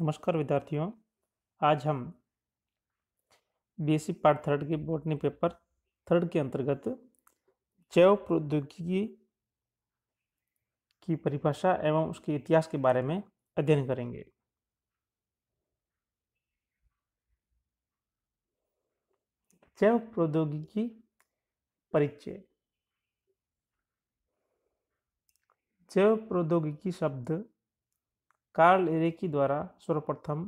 नमस्कार विद्यार्थियों। आज हम बीएससी पार्ट थर्ड के बॉटनी पेपर थर्ड के अंतर्गत जैव प्रौद्योगिकी की परिभाषा एवं उसके इतिहास के बारे में अध्ययन करेंगे। जैव प्रौद्योगिकी परिचय। जैव प्रौद्योगिकी शब्द कार्ल एरेकी द्वारा सर्वप्रथम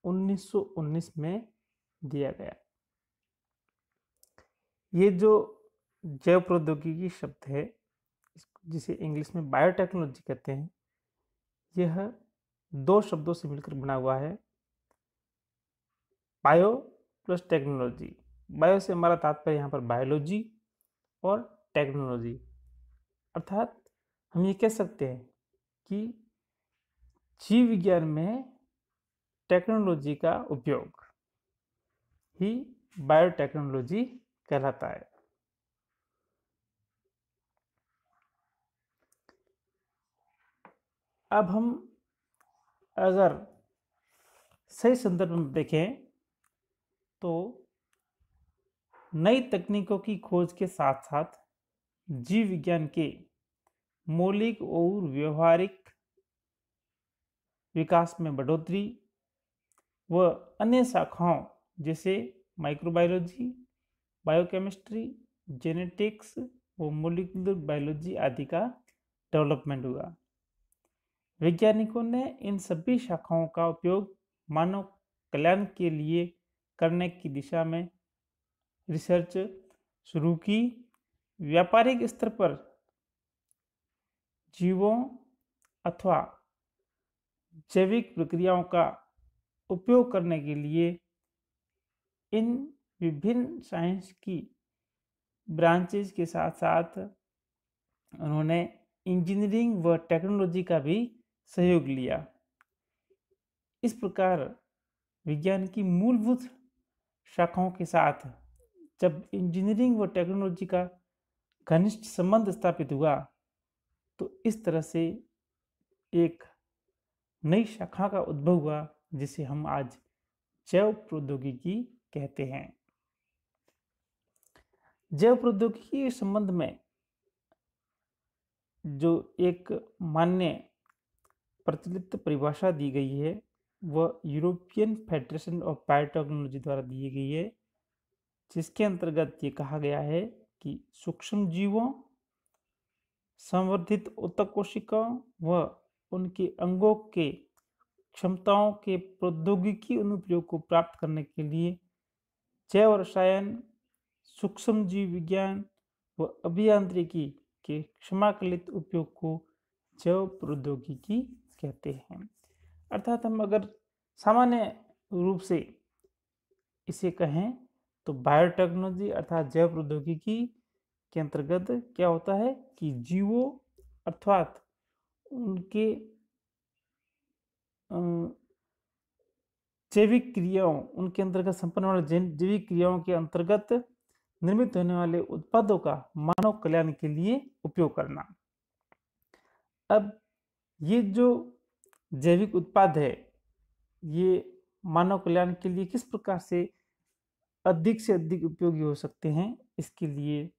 1919 में दिया गया। ये जो जैव प्रौद्योगिकी शब्द है, जिसे इंग्लिश में बायोटेक्नोलॉजी कहते हैं, यह दो शब्दों से मिलकर बना हुआ है। Bio plus technology. बायो से हमारा तात्पर्य यहाँ पर बायोलॉजी और टेक्नोलॉजी, अर्थात हम ये कह सकते हैं कि जीव विज्ञान में टेक्नोलॉजी का उपयोग ही बायोटेक्नोलॉजी कहलाता है। अब हम अगर सही संदर्भ में देखें तो नई तकनीकों की खोज के साथ साथ जीव विज्ञान के मौलिक और व्यवहारिक विकास में बढ़ोतरी व अन्य शाखाओं जैसे माइक्रोबायोलॉजी, बायोकेमिस्ट्री, जेनेटिक्स व मॉलिक्यूलर बायोलॉजी आदि का डेवलपमेंट हुआ। वैज्ञानिकों ने इन सभी शाखाओं का उपयोग मानव कल्याण के लिए करने की दिशा में रिसर्च शुरू की। व्यापारिक स्तर पर जीवों अथवा जैविक प्रक्रियाओं का उपयोग करने के लिए इन विभिन्न साइंस की ब्रांचेज के साथ साथ उन्होंने इंजीनियरिंग व टेक्नोलॉजी का भी सहयोग लिया। इस प्रकार विज्ञान की मूलभूत शाखाओं के साथ जब इंजीनियरिंग व टेक्नोलॉजी का घनिष्ठ संबंध स्थापित हुआ तो इस तरह से एक नई शाखा का उद्भव हुआ जिसे हम आज जैव प्रौद्योगिकी कहते हैं। जैव प्रौद्योगिकी के संबंध में जो एक मान्य प्रचलित परिभाषा दी गई है वह यूरोपियन फेडरेशन ऑफ बायोटेक्नोलॉजी द्वारा दी गई है, जिसके अंतर्गत ये कहा गया है कि सूक्ष्म जीवों, संवर्धित ऊतक कोशिकाओं व उनके अंगों के क्षमताओं के प्रौद्योगिकी अनुप्रयोग को प्राप्त करने के लिए जैव रसायन, सूक्ष्म जीव विज्ञान व अभियांत्रिकी के क्षमाकलित उपयोग को जैव प्रौद्योगिकी कहते हैं। अर्थात हम अगर सामान्य रूप से इसे कहें तो बायोटेक्नोलॉजी अर्थात जैव प्रौद्योगिकी के अंतर्गत क्या होता है कि जीवों अर्थात उनके जैविक क्रियाओं, उनके अंतर्गत संपन्न वाले जैविक क्रियाओं के अंतर्गत निर्मित होने वाले उत्पादों का मानव कल्याण के लिए उपयोग करना। अब ये जो जैविक उत्पाद है ये मानव कल्याण के लिए किस प्रकार से अधिक उपयोगी हो सकते हैं, इसके लिए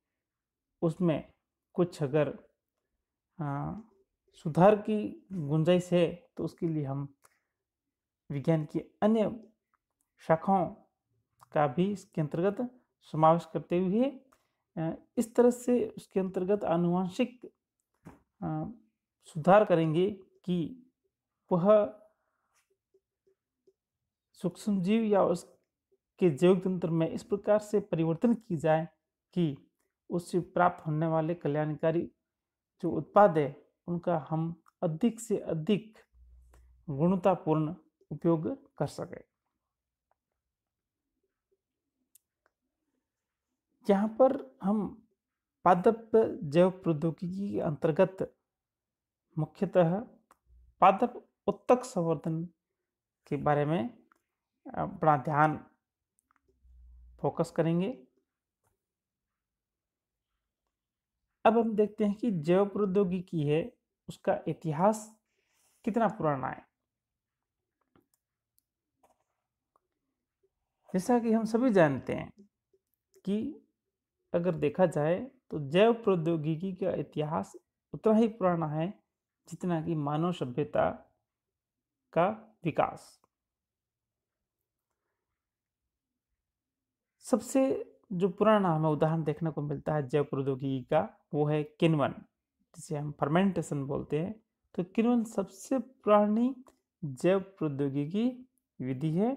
उसमें कुछ अगर सुधार की गुंजाइश है तो उसके लिए हम विज्ञान की अन्य शाखाओं का भी इसके अंतर्गत समावेश करते हुए इस तरह से उसके अंतर्गत आनुवंशिक सुधार करेंगे कि वह सूक्ष्मजीव या उसके जैविक तंत्र में इस प्रकार से परिवर्तन की जाए कि उससे प्राप्त होने वाले कल्याणकारी जो उत्पाद है उनका हम अधिक से अधिक गुणवत्तापूर्ण उपयोग कर सके। यहाँ पर हम पादप जैव प्रौद्योगिकी के अंतर्गत मुख्यतः पादप उत्तक संवर्धन के बारे में बड़ा ध्यान फोकस करेंगे। अब हम देखते हैं कि जैव प्रौद्योगिकी है उसका इतिहास कितना पुराना है। जैसा कि हम सभी जानते हैं कि अगर देखा जाए तो जैव प्रौद्योगिकी का इतिहास उतना ही पुराना है जितना कि मानव सभ्यता का विकास। सबसे जो पुराना हमें उदाहरण देखने को मिलता है जैव प्रौद्योगिकी का, वो है किण्वन, जिसे हम फर्मेंटेशन बोलते हैं। तो किण्वन सबसे पुरानी जैव प्रौद्योगिकी विधि है।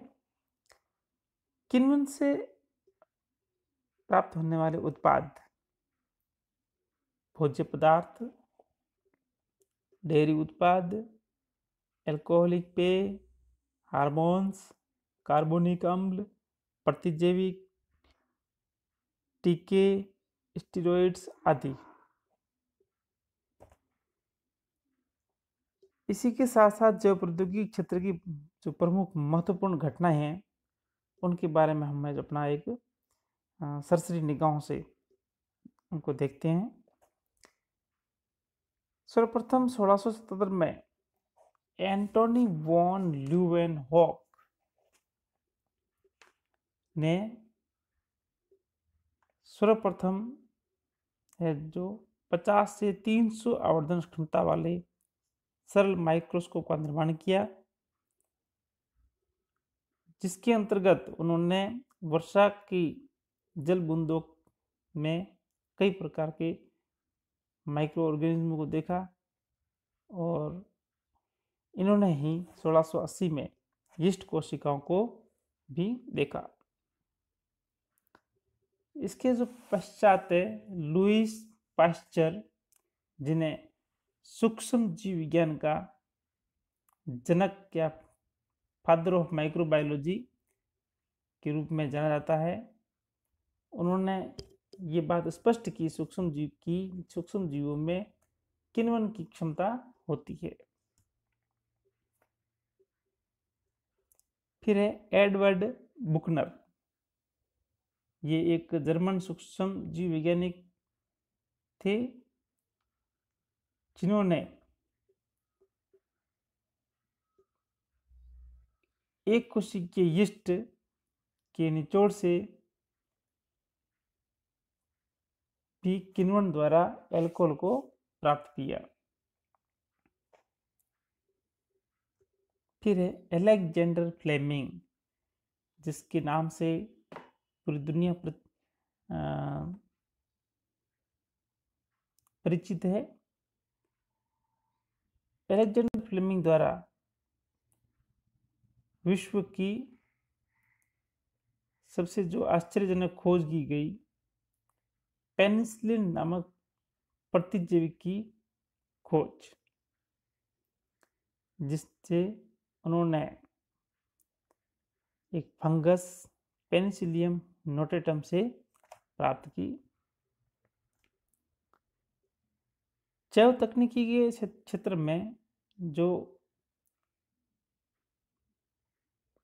किण्वन से प्राप्त होने वाले उत्पाद भोज्य पदार्थ, डेयरी उत्पाद, एल्कोहलिक पेय, हार्मोन्स, कार्बोनिक अम्ल, प्रतिजैविक, टीके, स्टेरॉइड्स आदि। इसी के साथ साथ जैव प्रौद्योगिकी क्षेत्र की जो प्रमुख महत्वपूर्ण घटनाएं हैं उनके बारे में हम अपना एक सरसरी निगाहों से उनको देखते हैं। सर्वप्रथम 1677 में एंटोनी वॉन ल्यूवेनहॉक ने सर्वप्रथम है जो 50 से 300 आवर्धन क्षमता वाले सरल माइक्रोस्कोप का निर्माण किया, जिसके अंतर्गत उन्होंने वर्षा की जल बूंदों में कई प्रकार के माइक्रो ऑर्गेनिज्म को देखा और इन्होंने ही 1680 में यीस्ट कोशिकाओं को भी देखा। इसके जो पश्चात लुईस पाश्चर, जिन्हें सूक्ष्म जीव विज्ञान का जनक या फादर ऑफ माइक्रोबायोलॉजी के रूप में जाना जाता है, उन्होंने ये बात स्पष्ट की सूक्ष्म जीवों में किण्वन की क्षमता होती है। फिर है एडवर्ड बुकनर, ये एक जर्मन सूक्ष्म जीव वैज्ञानिक थे जिन्होंने एक कोशिकीय यीस्ट के निचोड़ से भी किण्वन द्वारा एल्कोहल को प्राप्त किया। फिर है अलेक्जेंडर फ्लेमिंग, जिसके नाम से पूरी दुनिया परिचित है। अलेक्जेंडर फ्लेमिंग द्वारा विश्व की सबसे जो आश्चर्यजनक खोज की गई पेनिसिलिन नामक प्रतिजैविक की खोज, जिससे उन्होंने एक फंगस पेनिसिलियम नोटेटम से प्राप्त की। जैव तकनीकी के क्षेत्र में जो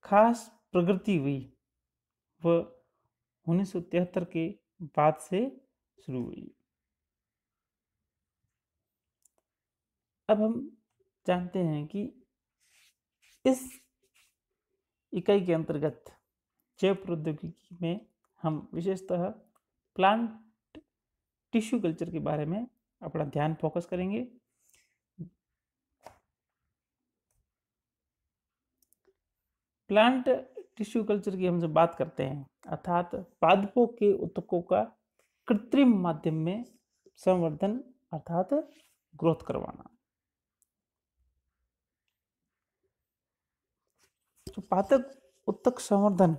खास प्रगति हुई वह 1973 के बाद से शुरू हुई। अब हम जानते हैं कि इस इकाई के अंतर्गत जैव प्रौद्योगिकी में हम विशेषतः प्लांट टिश्यू कल्चर के बारे में अपना ध्यान फोकस करेंगे। प्लांट टिश्यू कल्चर की हम जब बात करते हैं, अर्थात पादपों के ऊतकों का कृत्रिम माध्यम में संवर्धन अर्थात ग्रोथ करवाना। तो पादप ऊतक संवर्धन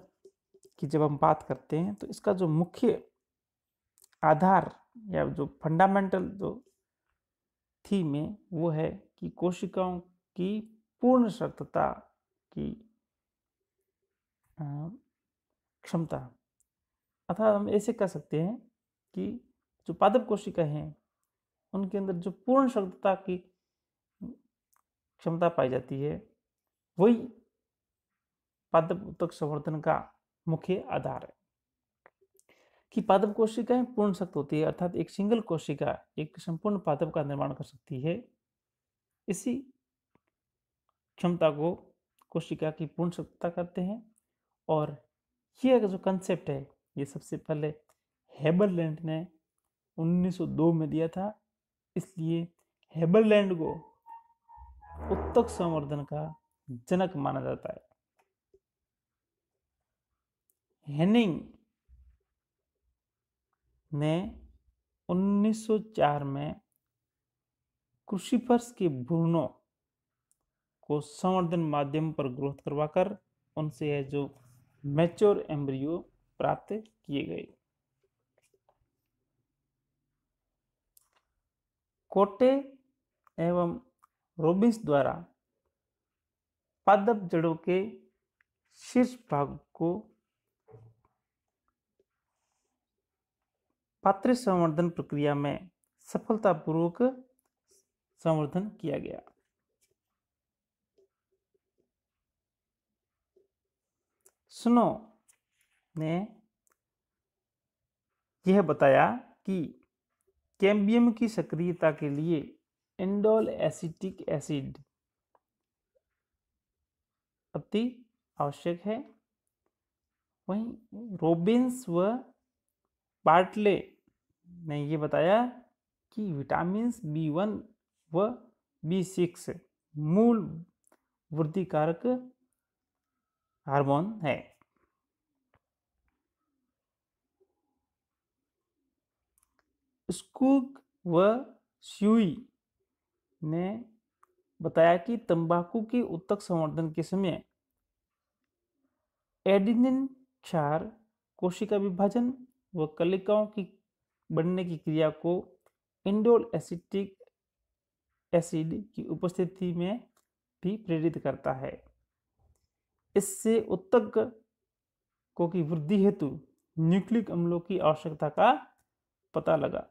की जब हम बात करते हैं तो इसका जो मुख्य आधार या जो फंडामेंटल जो थीम है वो है कि कोशिकाओं की पूर्ण सतता की क्षमता, अर्थात हम ऐसे कह सकते हैं कि जो पादप कोशिका हैं उनके अंदर जो पूर्ण सतता की क्षमता पाई जाती है वही पादप ऊतक संवर्धन का मुख्य आधार है। कि पादप कोशिकाएं पूर्ण शक्त होती है, अर्थात एक सिंगल कोशिका एक संपूर्ण पादप का निर्माण कर सकती है। इसी क्षमता को कोशिका की पूर्ण शक्तता करते हैं और ये जो कंसेप्ट है ये सबसे पहले हेबरलैंड ने 1902 में दिया था, इसलिए हेबरलैंड को उत्तक संवर्धन का जनक माना जाता है। हेनिंग ने 1904 में क्रूसीफर्स के भ्रूणों को संवर्धन माध्यम पर ग्रोथ करवाकर उनसे है जो मैच्योर एम्ब्रियो प्राप्त किए गए। कोटे एवं रोबिन्स द्वारा पादप जड़ों के शीर्ष भाग को पात्र संवर्धन प्रक्रिया में सफलतापूर्वक संवर्धन किया गया। स्नो ने यह बताया कि कैम्बियम की सक्रियता के लिए इंडोल एसिटिक एसिड अति आवश्यक है। वहीं रोबिन्स व बार्टले ने यह बताया कि विटामिन B1 व B6 मूल वृद्धि कारक हार्मोन है। स्कूग व स्यूई ने बताया कि तंबाकू के उत्तक संवर्धन के समय एडिनिन क्षार कोशिका विभाजन व कलिकाओं की बढ़ने की क्रिया को इंडोल एसिटिक एसिड की उपस्थिति में भी प्रेरित करता है। इससे उत्तकों की वृद्धि हेतु न्यूक्लिक अम्लों की आवश्यकता का पता लगा।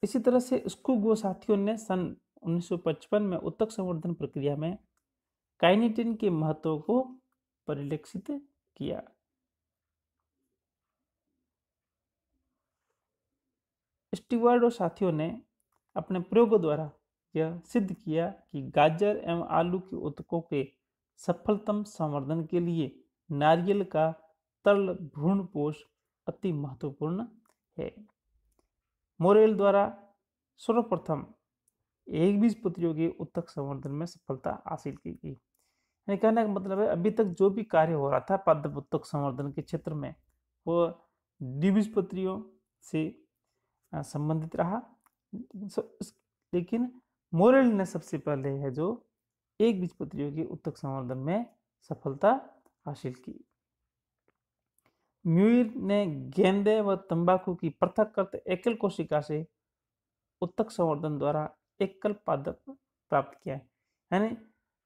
इसी तरह से स्कूग व साथियों ने सन 1955 में उत्तक संवर्धन प्रक्रिया में काइनेटिन के महत्व को परिलक्षित किया। स्टीवर्ड और साथियों ने अपने प्रयोगों द्वारा यह सिद्ध किया कि गाजर एवं आलू के उत्तकों के सफलतम संवर्धन के लिए नारियल का तरल भ्रूणपोष अति महत्वपूर्ण है। मोरेल द्वारा सर्वप्रथम एक बीजपत्रियों के उत्तक संवर्धन में सफलता हासिल की गई। यानी कहने का मतलब है अभी तक जो भी कार्य हो रहा था पादप उत्तक संवर्धन के क्षेत्र में वो द्विबीजपत्रियों से संबंधित रहा, लेकिन मोरेल ने सबसे पहले है जो एक बीजपत्रियों के उत्तक संवर्धन में सफलता हासिल की। म्यूर ने गेंदे व तंबाकू की पृथक एकल कोशिका से उत्तक संवर्धन द्वारा एकल पादप प्राप्त किया है। यानी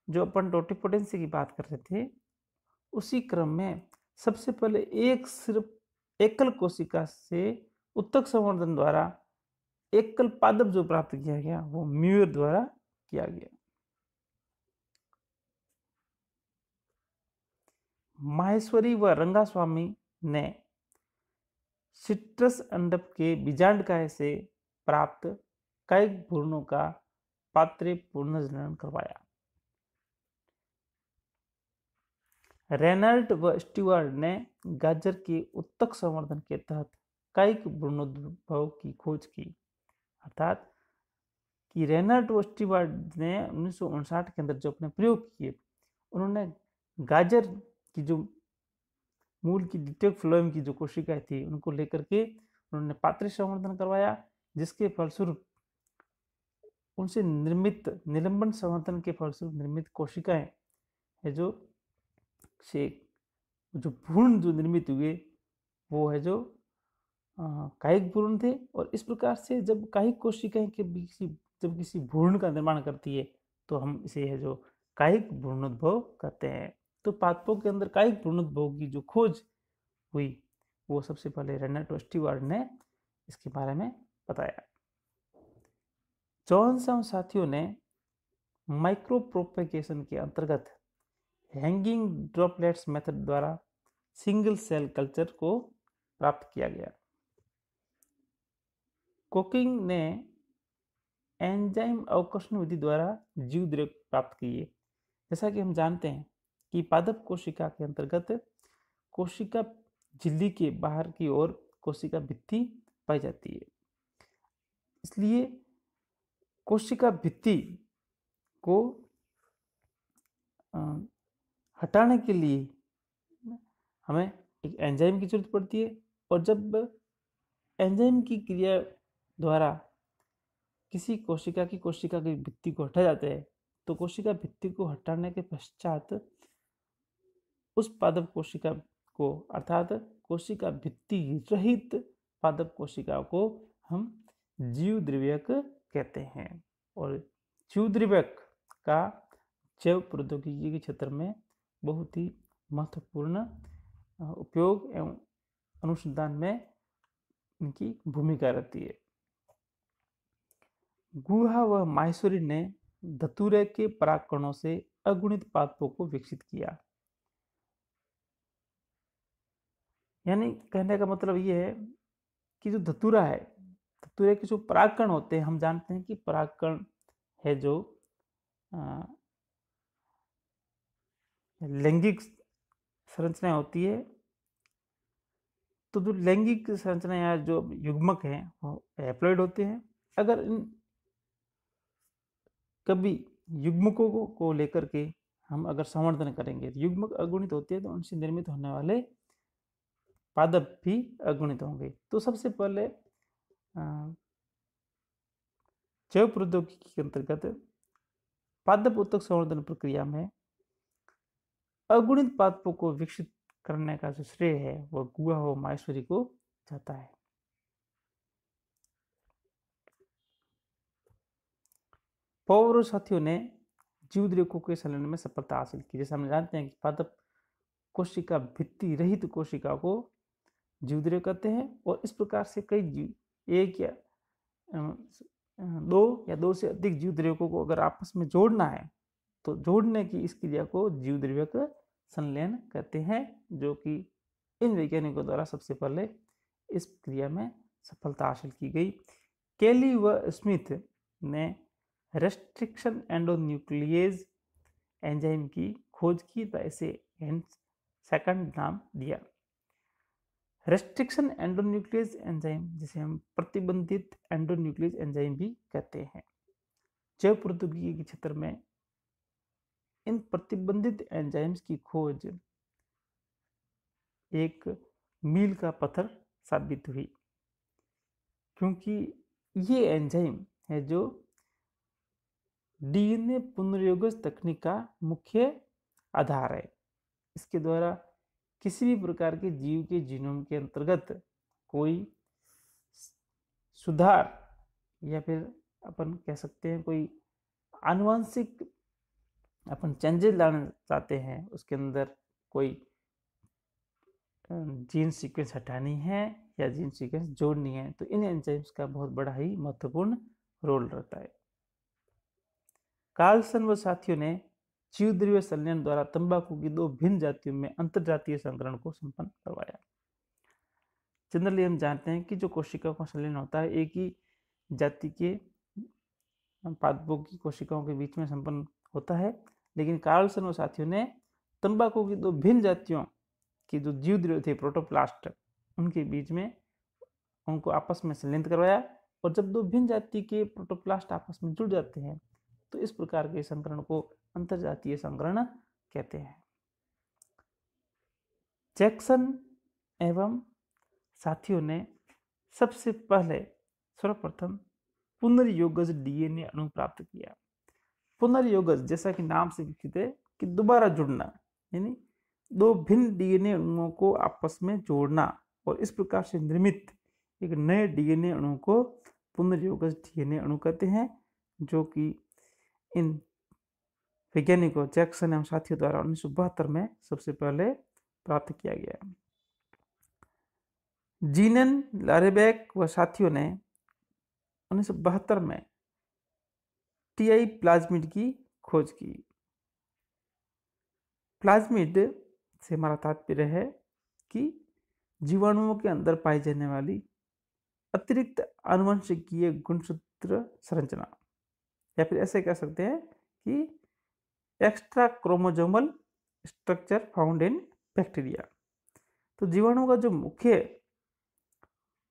जो अपन टोटिपोटेंसी की बात कर रहे थे उसी क्रम में सबसे पहले एक सिर्फ एकल कोशिका से उत्तक संवर्धन द्वारा एकल पादप जो प्राप्त किया गया वो म्यूर द्वारा किया गया। माहेश्वरी व रंगास्वामी ने सिट्रस अंडप के बीजांडकाय से प्राप्त कई भ्रूणों का पात्रे पुनर्जनन करवाया। रेनल्ट व स्टीवर्ड ने गाजर के उत्तक संवर्धन के तहत कई भ्रूणोद्भव की खोज की। अर्थात कि रेनल्ट व स्टीवर्ड ने 1959 के अंदर जो अपने प्रयोग किए उन्होंने गाजर की जो मूल की डिटेक्ट फ्लोएम की जो कोशिकाएं थी उनको लेकर के उन्होंने पात्रे संवर्धन करवाया, जिसके फलस्वरूप उनसे निर्मित निलंबन संवर्धन के फलस्वरूप निर्मित कोशिकाएं है जो भ्रूण जो निर्मित हुए वो है जो कायिक भ्रूण थे। और इस प्रकार से जब कायिक कोशिकाएं के जब किसी भ्रूण का निर्माण करती है तो हम इसे है जो कायिक भ्रूणोद्भव कहते हैं। तो पादपों के अंदर कायिक भ्रूणोद्भव की जो खोज हुई वो सबसे पहले रेनल्ट व स्टीवर्ड ने इसके बारे में बताया। जॉन्स और साथियों ने माइक्रो प्रोपेगेशन के अंतर्गत हैंगिंग ड्रॉपलेट्स मेथड द्वारा सिंगल सेल कल्चर को प्राप्त किया गया। कोकिंग ने एंजाइम अवकर्षण विधि द्वारा जीव द्रव्य प्राप्त किए। जैसा कि हम जानते हैं कि पादप कोशिका के अंतर्गत कोशिका झिल्ली के बाहर की ओर कोशिका भित्ति पाई जाती है। इसलिए कोशिका भित्ति को हटाने के लिए हमें एक एंजाइम की जरूरत पड़ती है, और जब एंजाइम की क्रिया द्वारा किसी कोशिका की भित्ति को हटा जाता है, तो कोशिका भित्ति को हटाने के पश्चात उस पादप कोशिका को, अर्थात कोशिका भित्ति रहित पादप कोशिका को हम जीव द्रव्यक कहते हैं। और जीव द्रव्यक का जैव प्रौद्योगिकी के क्षेत्र में बहुत ही महत्वपूर्ण उपयोग एवं अनुसंधान में इनकी भूमिका रहती है। गुहा व माहेश्वरी ने धतूरे के परागकणों से अगुणित पादपों को विकसित किया। यानी कहने का मतलब ये है कि जो धतूरा है, धतूरे के जो परागकण होते हैं, हम जानते हैं कि परागकण है जो लैंगिक संरचना होती है। तो जो लैंगिक संरचना या जो युग्मक हैं वो हैप्लॉइड होते हैं। अगर इन कभी युग्मकों को लेकर के हम अगर संवर्धन करेंगे, युग्मक अगुणित होते हैं, तो उनसे निर्मित होने वाले पादप भी अगुणित होंगे। तो सबसे पहले जैव प्रौद्योगिकी के अंतर्गत पादप उत्तक संवर्धन प्रक्रिया में अगुणित पादपों को विकसित करने का जो श्रेय है वह गुहा व माहेश्वरी को जाता है। पॉवर और साथियों ने जीव द्रव्यों के संलयन में सफलता हासिल की। जैसे हम जानते हैं कि पादप कोशिका भित्ति रहित कोशिका को जीव द्रव्य कहते हैं, और इस प्रकार से कई जीव, एक या दो से अधिक जीव द्रव्यों को अगर आपस में जोड़ना है तो जोड़ने की इस क्रिया को जीव द्रव्यक संलयन कहते हैं, जो कि इन वैज्ञानिकों द्वारा सबसे पहले इस क्रिया में सफलता हासिल की गई। केली व स्मिथ ने रेस्ट्रिक्शन एंडोन्यूक्लियेज एंजाइम की खोज की, तो इसे सेकंड नाम दिया। रेस्ट्रिक्शन एंडोन्यूक्लियेज एंजाइम, जिसे हम प्रतिबंधित एंडोन्यूक्लियेज एंजाइम भी कहते हैं, जैव प्रौद्योगिकी के क्षेत्र में इन प्रतिबंधित एंजाइम्स की खोज एक मील का पत्थर साबित हुई, क्योंकि ये एंजाइम है जो डीएनए पुनर्योगज तकनीक का मुख्य आधार है। इसके द्वारा किसी भी प्रकार के जीव के जीनोम के अंतर्गत कोई सुधार या फिर अपन कह सकते हैं कोई आनुवंशिक अपन चेंजेस लाना चाहते हैं, उसके अंदर कोई जीन सीक्वेंस हटानी है या जीन सीक्वेंस जोड़नी है, तो इन एंजाइम्स का बहुत बड़ा ही महत्वपूर्ण रोल रहता है। कार्लसन व साथियों ने जीव द्रव्य संलयन द्वारा तंबाकू की दो भिन्न जातियों में अंतरजातीय संकरण को संपन्न करवाया। जनरली हम जानते हैं कि जो कोशिकाओं का संलयन होता है एक ही जाति के पादपों की कोशिकाओं के बीच में संपन्न होता है, लेकिन कार्लसन व साथियों ने तंबाकू की दो भिन्न जातियों की जो जीव द्रव्य थे प्रोटोप्लास्ट, उनके बीच में उनको आपस में संलयन करवाया, और जब दो भिन्न जाति के प्रोटोप्लास्ट आपस में जुड़ जाते हैं तो इस प्रकार के संकरण को अंतरजातीय संकरण कहते हैं। जैक्सन एवं साथियों ने सबसे पहले सर्वप्रथम पुनर्योगज डीएनए अणु प्राप्त किया। पुनर्योगज जैसा कि नाम से विकसित है कि दोबारा जुड़ना, यानी दो भिन्न डीएनए अणुओं को आपस में जोड़ना, और इस प्रकार से निर्मित एक नए डीएनए अणु को पुनर्योगज डीएनए अणु कहते हैं, जो कि इन वैज्ञानिकों जैक्सन एवं साथियों द्वारा 1972 में सबसे पहले प्राप्त किया गया। जीनन लारेबैक व साथियों ने 1972 में टीआई प्लाज्मिड की खोज की। प्लाज्मिड से हमारा तात्पर्य है कि जीवाणुओं के अंदर पाई जाने वाली अतिरिक्त आनुवंशिकीय गुणसूत्र संरचना, या फिर ऐसे कह सकते हैं कि extra chromosomal structure found in bacteria. तो जीवाणु का जो मुख्य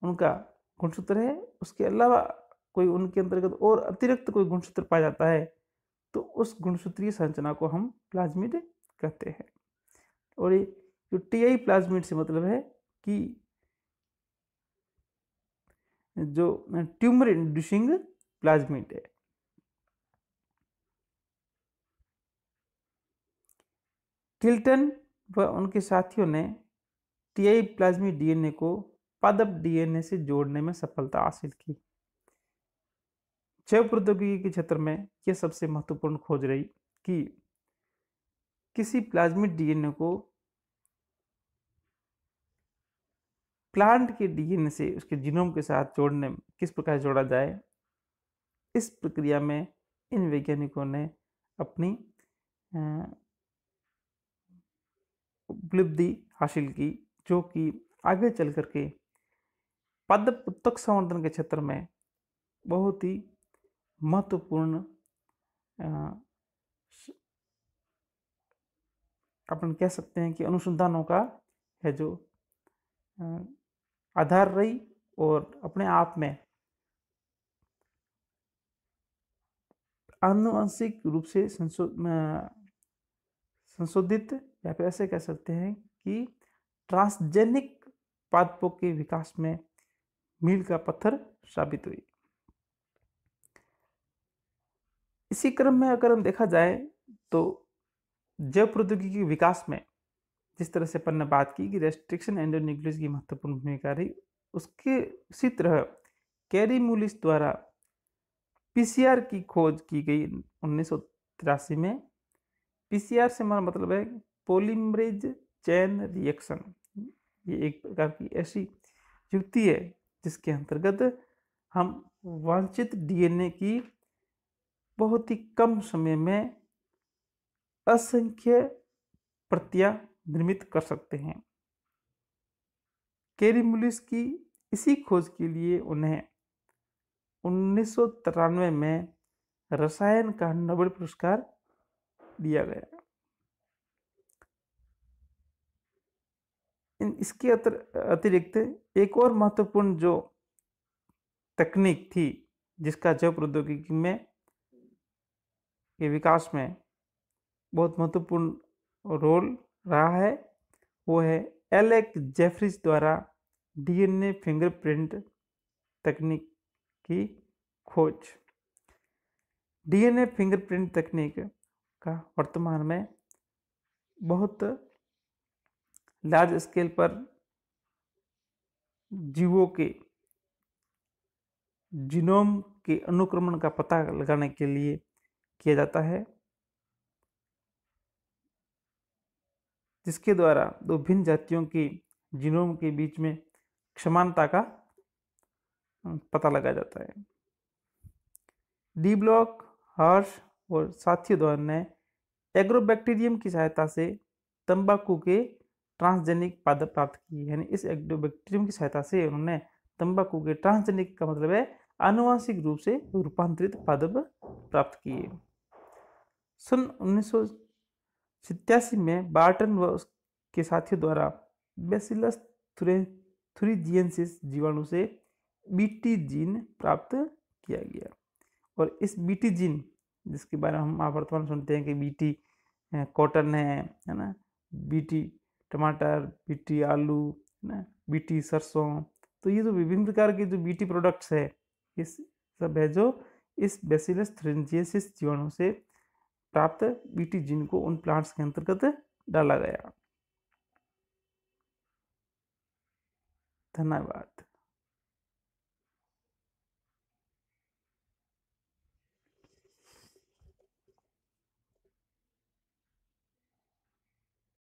उनका गुणसूत्र है, उसके अलावा कोई उनके अंतर्गत और अतिरिक्त कोई गुणसूत्र पाया जाता है तो उस गुणसूत्रीय संरचना को हम प्लाज्मिड कहते हैं। और ये जो टीआई प्लाज्मिड से मतलब है कि जो ट्यूमर इंड्यूसिंग प्लाज्मिड है। टिल्टन व उनके साथियों ने टीआई प्लाज्मिड डीएनए को पादप डीएनए से जोड़ने में सफलता हासिल की। जैव प्रौद्योगिकी के क्षेत्र में यह सबसे महत्वपूर्ण खोज रही कि किसी प्लाज्मिड डीएनए को प्लांट के डीएनए से उसके जीनोम के साथ जोड़ने में किस प्रकार जोड़ा जाए। इस प्रक्रिया में इन वैज्ञानिकों ने अपनी उपलब्धि हासिल की, जो कि आगे चल करके पादप उत्तक संवर्धन के क्षेत्र में बहुत ही महत्वपूर्ण अपन कह सकते हैं कि अनुसंधानों का है जो आधार रही और अपने आप में आनुवंशिक रूप से संशोधित या फिर ऐसे कह सकते हैं कि ट्रांसजेनिक पादपों के विकास में मील का पत्थर साबित हुई। इसी क्रम में अगर हम देखा जाए तो जैव प्रौद्योगिकी के विकास में जिस तरह से अपन ने बात की कि रेस्ट्रिक्शन एंडोन्यूक्लियस की महत्वपूर्ण भूमिका रही, उसके उसी तरह कैरी मूलिस द्वारा पीसीआर की खोज की गई 1983 में। पीसीआर से हमारा मतलब है पॉलीमरेज चेन रिएक्शन। ये एक प्रकार की ऐसी युक्ति है जिसके अंतर्गत हम वांछित डीएनए की बहुत ही कम समय में असंख्य प्रतियां निर्मित कर सकते हैं। कैरी मूलिस की इसी खोज के लिए उन्हें 1993 में रसायन का नोबेल पुरस्कार दिया गया। इसके अतिरिक्त एक और महत्वपूर्ण जो तकनीक थी जिसका जैव प्रौद्योगिकी में के विकास में बहुत महत्वपूर्ण रोल रहा है, वो है एलेक जेफरीज द्वारा डीएनए फिंगरप्रिंट तकनीक की खोज। डीएनए फिंगरप्रिंट तकनीक का वर्तमान में बहुत लार्ज स्केल पर जीवों के जीनोम के अनुक्रमण का पता लगाने के लिए किया जाता है, जिसके द्वारा दो भिन्न जातियों के जीनोम के बीच में समानता का पता लगाया जाता है। डी ब्लॉक, हर्ष और साथियों द्वारा ने एग्रोबैक्टीरियम की सहायता से तंबाकू के ट्रांसजेनिक पादप प्राप्त किए। यानी इस एग्रोबैक्टीरियम की सहायता से उन्होंने तंबाकू के ट्रांसजेनिक का मतलब है आनुवांशिक रूप से रूपांतरित पादप प्राप्त किए। सन 1987 में बार्टन व उसके साथियों द्वारा बैसिलस थुरिजिएंसिस जीवाणु से बीटी जीन प्राप्त किया गया। और इस बीटी जीन जिसके बारे में हम वर्तमान सुनते हैं कि बीटी कॉटन है ना, बीटी टमाटर, बीटी आलू, है ना, बीटी सरसों। तो ये जो विभिन्न प्रकार के जो बीटी प्रोडक्ट्स है, इस सब है जो इस बैसिलस थुरिजिएंसिस जीवाणु से प्राप्त बीटी जीन को उन प्लांट्स के अंतर्गत डाला गया। धन्यवाद।